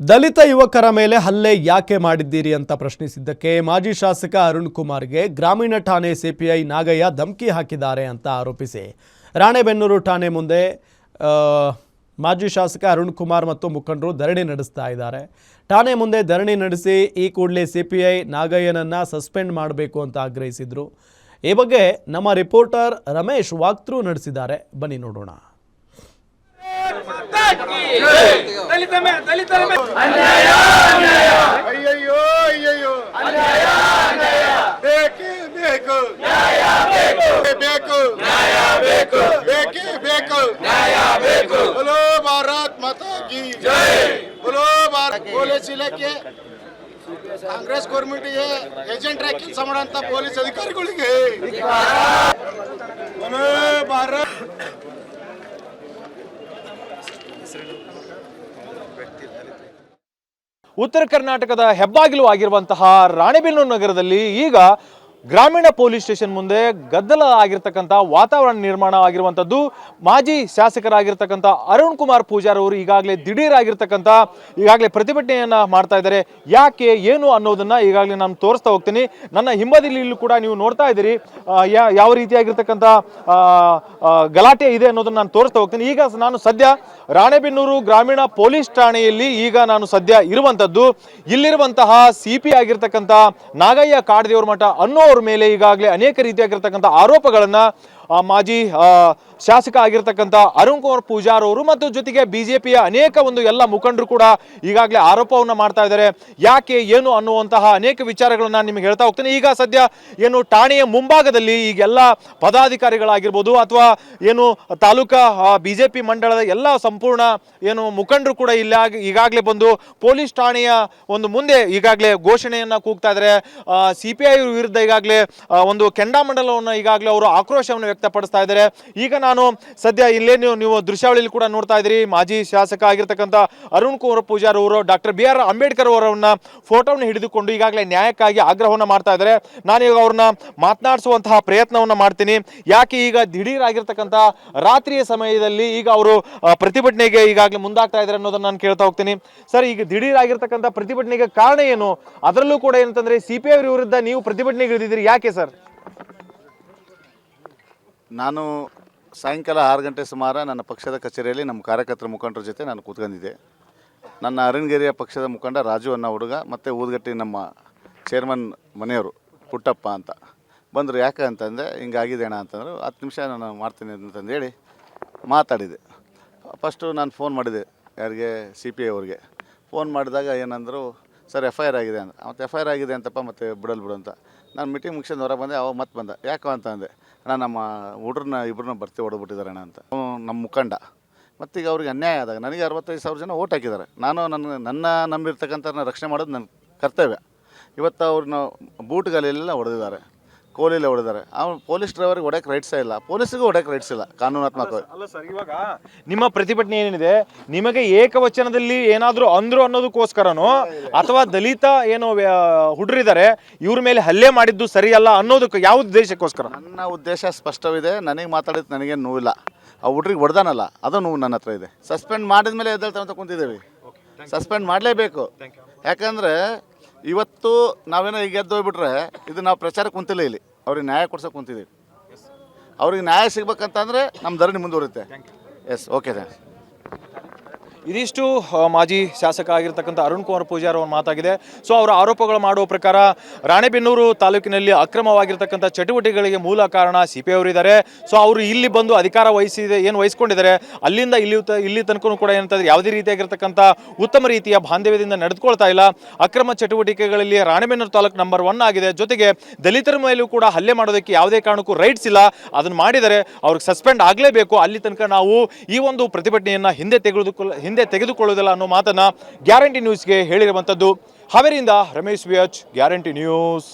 ದಲಿತ ಯುವಕರ ಮೇಲೆ ಹಲ್ಲೆ ಯಾಕೆ ಮಾಡಿದ್ದೀರಿ ಅಂತ ಪ್ರಶ್ನಿಸಿದ್ದಕ್ಕೆ ಮಾಜಿ ಶಾಸಕ ಅರುಣ್ ಕುಮಾರ್ಗೆ ಗ್ರಾಮೀಣ ಠಾಣೆ ಸಿಪಿಐ ನಾಗಯ್ಯ ಧಮಕಿ ಹಾಕಿದ್ದಾರೆ ಅಂತ ಆರೋಪಿಸಿ ರಾಣೆಬೆನ್ನೂರು ಠಾಣೆ ಮುಂದೆ ಮಾಜಿ ಶಾಸಕ ಅರುಣ್ ಕುಮಾರ್ ಮತ್ತು ಮುಖಂಡರು ಧರಣಿ ನಡೆಸ್ತಾ ಇದ್ದಾರೆ. ಠಾಣೆ ಮುಂದೆ ಧರಣಿ ನಡೆಸಿ ಈ ಕೂಡಲೇ ಸಿಪಿಐ ನಾಗಯ್ಯನನ್ನ ಸಸ್ಪೆಂಡ್ ಮಾಡಬೇಕು ಅಂತ ಆಗ್ರಹಿಸಿದ್ರು. ಈ ಬಗ್ಗೆ ನಮ್ಮ ರಿಪೋರ್ಟರ್ ರಮೇಶ್ ವಾಕ್ಥ್ರೂ ನಡೆಸಿದ್ದಾರೆ. ಬನ್ನಿ ನೋಡೋಣ. बोलो भारत माता की जय. बोलो भारत. ಪೊಲೀಸ್ ಇಲಾಖೆ ಕಾಂಗ್ರೆಸ್ ಗೌರ್ಮೆಂಟ್ಗೆ ಏಜೆಂಟ್ ಆಗಿ ಕೆಲಸ ಮಾಡುವಂತ ಪೊಲೀಸ್ ಅಧಿಕಾರಿಗಳಿಗೆ बोलो भारत. ಉತ್ತರ ಕರ್ನಾಟಕದ ಹೆಬ್ಬಾಗಿಲು ಆಗಿರುವಂತಹ ರಾಣೆಬೆನ್ನೂರು ನಗರದಲ್ಲಿ ಈಗ ಗ್ರಾಮೀಣ ಪೊಲೀಸ್ ಸ್ಟೇಷನ್ ಮುಂದೆ ಗದ್ದಲ ಆಗಿರ್ತಕ್ಕಂಥ ವಾತಾವರಣ ನಿರ್ಮಾಣ ಆಗಿರುವಂಥದ್ದು. ಮಾಜಿ ಶಾಸಕರಾಗಿರ್ತಕ್ಕಂಥ ಅರುಣ್ ಕುಮಾರ್ ಪೂಜಾರ್ ಅವರು ಈಗಾಗಲೇ ದಿಢೀರಾಗಿರ್ತಕ್ಕಂಥ ಪ್ರತಿಭಟನೆಯನ್ನು ಮಾಡ್ತಾ ಇದ್ದಾರೆ. ಯಾಕೆ ಏನು ಅನ್ನೋದನ್ನ ಈಗಾಗಲೇ ನಾನು ತೋರಿಸ್ತಾ ಹೋಗ್ತೀನಿ. ನನ್ನ ಹಿಂಬದಿಯಲ್ಲೂ ಕೂಡ ನೀವು ನೋಡ್ತಾ ಇದ್ದೀರಿ ಯಾವ ರೀತಿಯಾಗಿರ್ತಕ್ಕಂಥ ಗಲಾಟೆ ಇದೆ ಅನ್ನೋದನ್ನ ನಾನು ತೋರಿಸ್ತಾ ಹೋಗ್ತೀನಿ. ಈಗ ನಾನು ಸದ್ಯ ರಾಣೆಬೆನ್ನೂರು ಗ್ರಾಮೀಣ ಪೊಲೀಸ್ ಠಾಣೆಯಲ್ಲಿ ಈಗ ನಾನು ಸದ್ಯ ಇರುವಂಥದ್ದು. ಇಲ್ಲಿರುವಂತಹ ಸಿಪಿ ಆಗಿರ್ತಕ್ಕಂಥ ನಾಗಯ್ಯ ಕಾಡದೇವರ ಮಠ ಅನ್ನೋ ಮೇಲೆ ಈಗಾಗಲೇ ಅನೇಕ ರೀತಿಯಾಗಿರ್ತಕ್ಕಂಥ ಆರೋಪಗಳನ್ನ ಮಾಜಿ ಶಾಸಕ ಆಗಿರ್ತಕ್ಕಂಥ ಅರುಣ್ ಕುಮಾರ್ ಪೂಜಾರ್ ಅವರು ಮತ್ತು ಜೊತೆಗೆ ಬಿಜೆಪಿಯ ಅನೇಕ ಎಲ್ಲ ಮುಖಂಡರು ಕೂಡ ಈಗಾಗಲೇ ಆರೋಪವನ್ನು ಮಾಡ್ತಾ ಇದ್ದಾರೆ. ಯಾಕೆ ಏನು ಅನ್ನುವಂತಹ ಅನೇಕ ವಿಚಾರಗಳನ್ನ ನಿಮಗೆ ಹೇಳ್ತಾ ಹೋಗ್ತೇನೆ. ಈಗ ಸದ್ಯ ಏನು ಠಾಣೆಯ ಮುಂಭಾಗದಲ್ಲಿ ಈಗೆಲ್ಲ ಪದಾಧಿಕಾರಿಗಳಾಗಿರ್ಬೋದು ಅಥವಾ ಏನು ತಾಲೂಕಾ ಬಿಜೆಪಿ ಮಂಡಳದ ಎಲ್ಲ ಸಂಪೂರ್ಣ ಏನು ಮುಖಂಡರು ಕೂಡ ಇಲ್ಲ ಈಗಾಗಲೇ ಬಂದು ಪೊಲೀಸ್ ಠಾಣೆಯ ಮುಂದೆ ಈಗಾಗಲೇ ಘೋಷಣೆಯನ್ನ ಕೂಗ್ತಾ ಇದ್ದಾರೆ. ಸಿಪಿಐ ವಿರುದ್ಧ ಈಗಾಗಲೇ ಒಂದು ಕೆಂಡಾಮಂಡಲವನ್ನು ಈಗಾಗಲೇ ಅವರು ಆಕ್ರೋಶವನ್ನು ವ್ಯಕ್ತಪಡಿಸ್ತಾ ಇದ್ದಾರೆ. ಈಗ ನಾನು ಸದ್ಯ ಇಲ್ಲೇ ನೀವು ದೃಶ್ಯಾವಳಿಯಲ್ಲಿ ಕೂಡ ನೋಡ್ತಾ ಇದ್ದೀರಿ. ಮಾಜಿ ಶಾಸಕ ಆಗಿರ್ತಕ್ಕಂಥ ಅರುಣ್ ಕುಮಾರ್ ಪೂಜಾರ್ ಅವರು ಡಾಕ್ಟರ್ BR ಅಂಬೇಡ್ಕರ್ ಅವರನ್ನ ಫೋಟೋವನ್ನು ಹಿಡಿದುಕೊಂಡು ಈಗಾಗಲೇ ನ್ಯಾಯಕ್ಕಾಗಿ ಆಗ್ರಹವನ್ನು ಮಾಡ್ತಾ ಇದ್ದಾರೆ. ನಾನೀಗ ಅವ್ರನ್ನ ಮಾತನಾಡಿಸುವಂತಹ ಪ್ರಯತ್ನವನ್ನ ಮಾಡ್ತೀನಿ. ಯಾಕೆ ಈಗ ದಿಢೀರಾಗಿರ್ತಕ್ಕಂಥ ರಾತ್ರಿಯ ಸಮಯದಲ್ಲಿ ಈಗ ಅವರು ಪ್ರತಿಭಟನೆಗೆ ಈಗಾಗಲೇ ಮುಂದಾಗ್ತಾ ಇದ್ದಾರೆ ಅನ್ನೋದನ್ನ ನಾನು ಕೇಳ್ತಾ ಹೋಗ್ತೀನಿ. ಸರ್, ಈಗ ದಿಢೀರಾಗಿರ್ತಕ್ಕಂಥ ಪ್ರತಿಭಟನೆಗೆ ಕಾರಣ ಏನು? ಅದರಲ್ಲೂ ಕೂಡ ಏನಂತಂದ್ರೆ ಸಿಪಿಐ ವಿರುದ್ಧ ನೀವು ಪ್ರತಿಭಟನೆಗೆ ಇಳಿದಿದ್ದೀರಿ, ಯಾಕೆ ಸರ್? ನಾನು ಸಾಯಂಕಾಲ 6 ಗಂಟೆ ಸುಮಾರು ನನ್ನ ಪಕ್ಷದ ಕಚೇರಿಯಲ್ಲಿ ನಮ್ಮ ಕಾರ್ಯಕರ್ತರ ಮುಖಂಡರ ಜೊತೆ ನಾನು ಕೂತ್ಕೊಂಡಿದ್ದೆ. ನನ್ನ ಅರಣ್ಯಗೆರೆಯ ಪಕ್ಷದ ಮುಖಂಡ ರಾಜು ಅನ್ನೋ ಹುಡುಗ ಮತ್ತು ಊದಗಟ್ಟಿ ನಮ್ಮ ಚೇರ್ಮನ್ ಮನೆಯವರು ಪುಟ್ಟಪ್ಪ ಅಂತ ಬಂದರು. ಯಾಕೆ ಅಂತಂದರೆ ಹಿಂಗಾಗಿದೆ ಅಣ್ಣ ಅಂತಂದರು. 10 ನಿಮಿಷ ನಾನು ಮಾಡ್ತೀನಿ ಅಂತಂದೇಳಿ ಮಾತಾಡಿದೆ. ಫಸ್ಟು ನಾನು ಫೋನ್ ಮಾಡಿದೆ ಯಾರಿಗೆ, CPI ಅವ್ರಿಗೆ ಫೋನ್ ಮಾಡಿದಾಗ ಏನಂದರು, ಸರ್ FIR ಆಗಿದೆ ಅಂತ. ಮತ್ತು FIR ಆಗಿದೆ ಅಂತಪ್ಪ, ಮತ್ತೆ ಬಿಡು ಅಂತ. ನಾನು ಮೀಟಿಂಗ್ ಮುಗಿಸ್ಕೊಂಡು ಹೊರ ಬಂದೆ. ಅವಾಗ ಮತ್ತೆ ಬಂದ. ಯಾಕೆ ಅಂತ ಅಂದೆ. ಅಣ್ಣ ನಮ್ಮ ಹುಡ್ರನ್ನ ಇಬ್ಬರನ್ನ ಬರ್ತಿ ಹೊಡೆದ್ಬಿಟ್ಟಿದ್ದಾರೆ ಅಣ್ಣ ಅಂತ. ನಮ್ಮ ಮುಖಂಡ ಮತ್ತೀಗ ಅವ್ರಿಗೆ ಅನ್ಯಾಯ ಆದಾಗ ನನಗೆ 65,000 ಜನ ಓಟ್ ಹಾಕಿದ್ದಾರೆ. ನಾನು ನನ್ನ ನಂಬಿರ್ತಕ್ಕಂಥವ್ರನ್ನ ರಕ್ಷಣೆ ಮಾಡೋದು ನನ್ನ ಕರ್ತವ್ಯ. ಇವತ್ತು ಅವ್ರನ್ನ ಬೂಟ್ಗಲೆಲ್ಲ ಹೊಡೆದಿದ್ದಾರೆ, ಕೋಲಿಲ್ಲ ಹೊಡೆದಾರೆ. ಅವ್ನು ಪೊಲೀಸ್ ಡ್ರೈವರ್ಗೆ ಹೊಡೆಯಕ್ಕೆ ರೈಟ್ಸೇ ಇಲ್ಲ, ಪೊಲೀಸಿಗೂ ಹೊಡೆಯಕ್ಕೆ ರೈಟ್ಸ್ ಇಲ್ಲ ಕಾನೂನಾತ್ಮಕವಾಗಿ. ಅಲ್ಲ ಸರ್, ಇವಾಗ ನಿಮ್ಮ ಪ್ರತಿಭಟನೆ ಏನಿದೆ, ನಿಮಗೆ ಏಕವಚನದಲ್ಲಿ ಏನಾದರೂ ಅಂದ್ರು ಅನ್ನೋದಕ್ಕೋಸ್ಕರನೋ ಅಥವಾ ದಲಿತ ಏನೋ ಹುಡುರಿದ್ದಾರೆ ಇವ್ರ ಮೇಲೆ ಹಲ್ಲೆ ಮಾಡಿದ್ದು ಸರಿಯಲ್ಲ ಅನ್ನೋದಕ್ಕೆ ಯಾವ ಉದ್ದೇಶಕ್ಕೋಸ್ಕರ? ನನ್ನ ಉದ್ದೇಶ ಸ್ಪಷ್ಟವಿದೆ. ನನಗೆ ಮಾತಾಡಿದ್ದು ನನಗೇನು ನೋವಿಲ್ಲ. ಆ ಹುಡ್ರಿಗೆ ಹೊಡೆದಾನಲ್ಲ, ಅದು ನೋವು ನನ್ನ ಹತ್ರ ಇದೆ. ಸಸ್ಪೆಂಡ್ ಮಾಡಿದ ಮೇಲೆ ಎದ್ದೇಳ್ತಾ ಕುಂತಿದ್ದೇವೆ. ಸಸ್ಪೆಂಡ್ ಮಾಡಲೇಬೇಕು. ಯಾಕಂದರೆ ಇವತ್ತು ನಾವೇನೋ ಈಗ ಎದ್ದು ಹೋಗ್ಬಿಟ್ರೆ ಇದು ನಾವು ಪ್ರಚಾರಕ್ಕೆ ಕುಂತಿಲ್ಲ. ಇಲ್ಲಿ ಅವ್ರಿಗೆ ನ್ಯಾಯ ಕೊಡ್ಸೋಕೆ ಕುಂತಿದ್ದೀವಿ. ಅವ್ರಿಗೆ ನ್ಯಾಯ ಸಿಗ್ಬೇಕಂತಂದರೆ ನಮ್ಮ ಧರಣಿ ಮುಂದುವರುತ್ತೆ. Yes, okay, thanks. ಇದಿಷ್ಟು ಮಾಜಿ ಶಾಸಕ ಆಗಿರ್ತಕ್ಕಂಥ ಅರುಣ್ ಕುಮಾರ್ ಪೂಜಾರ್ ಅವ್ರ ಮಾತಾಗಿದೆ. ಸೊ ಅವರ ಆರೋಪಗಳು ಮಾಡುವ ಪ್ರಕಾರ ರಾಣೆಬೆನ್ನೂರು ತಾಲೂಕಿನಲ್ಲಿ ಅಕ್ರಮವಾಗಿರ್ತಕ್ಕಂಥ ಚಟುವಟಿಕೆಗಳಿಗೆ ಮೂಲ ಕಾರಣ CPI ಅವರಿದ್ದಾರೆ. ಸೊ ಅವರು ಇಲ್ಲಿ ಬಂದು ಅಧಿಕಾರ ವಹಿಸ್ಕೊಂಡಿದ್ದಾರೆ. ಅಲ್ಲಿಂದ ಇಲ್ಲಿ ತನಕ ಕೂಡ ಏನಂತಂದ್ರೆ ಯಾವುದೇ ರೀತಿಯಾಗಿರ್ತಕ್ಕಂಥ ಉತ್ತಮ ರೀತಿಯ ಬಾಂಧವ್ಯದಿಂದ ನಡೆದುಕೊಳ್ತಾ ಇಲ್ಲ. ಅಕ್ರಮ ಚಟುವಟಿಕೆಗಳಲ್ಲಿ ರಾಣೆಬೆನ್ನೂರು ತಾಲೂಕು ನಂಬರ್ 1 ಆಗಿದೆ. ಜೊತೆಗೆ ದಲಿತರ ಮೇಲೂ ಕೂಡ ಹಲ್ಲೆ ಮಾಡೋದಕ್ಕೆ ಯಾವುದೇ ಕಾರಣಕ್ಕೂ ರೈಟ್ಸ್ ಇಲ್ಲ. ಅದನ್ನು ಮಾಡಿದರೆ ಅವ್ರಿಗೆ ಸಸ್ಪೆಂಡ್ ಆಗಲೇಬೇಕು. ಅಲ್ಲಿ ತನಕ ನಾವು ಈ ಒಂದು ಪ್ರತಿಭಟನೆಯನ್ನು ಹಿಂದೆ ತೆಗೆದುಕೊಳ್ಳುವುದಿಲ್ಲ ಅನ್ನೋ ಮಾತನ್ನ ಗ್ಯಾರಂಟಿ ನ್ಯೂಸ್ಗೆ ಹೇಳಿರುವಂಥದ್ದು. ಹಾವೇರಿಯಿಂದ ರಮೇಶ್ VH, ಗ್ಯಾರಂಟಿ ನ್ಯೂಸ್.